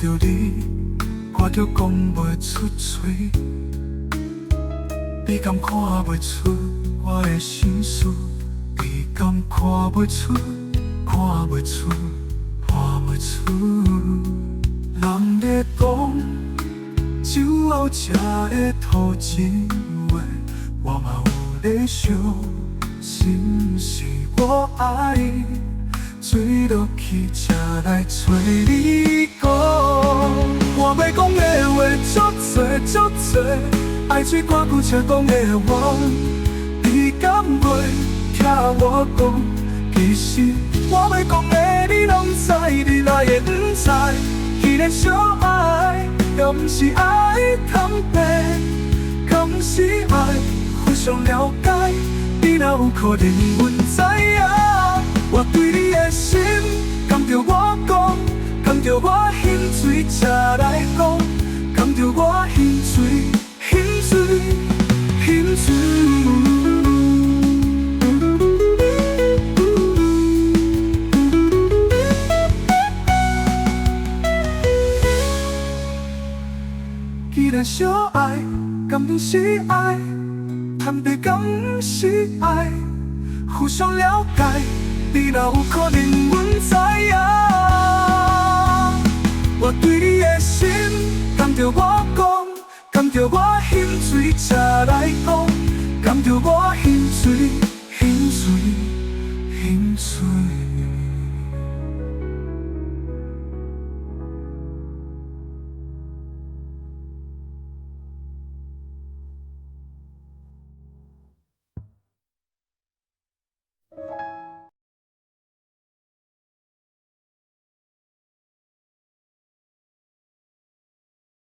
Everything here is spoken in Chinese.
着你，我就讲袂出嘴。你敢看袂出我的心事？你敢看袂出？看袂出，看袂出。人咧讲，酒后才会吐情话，我嘛有咧想，是毋是我爱你？醉落去才来找你讲，我要讲的话足多足多，爱水看久才讲的话，你敢袂听我讲？其实我要讲的你拢知，你哪会不知？既然相爱，又不是爱贪白，敢是爱互相了解？你哪有可能阮知影？我对你的心，敢着我讲，敢着我兴水才来讲，敢着我兴水，兴水，兴水。既然相爱，敢不是爱？贪白敢不是爱？互相了解。你哪有可能阮知影？我对你的心，敢着我讲，敢着我兴水才来讲，敢着我兴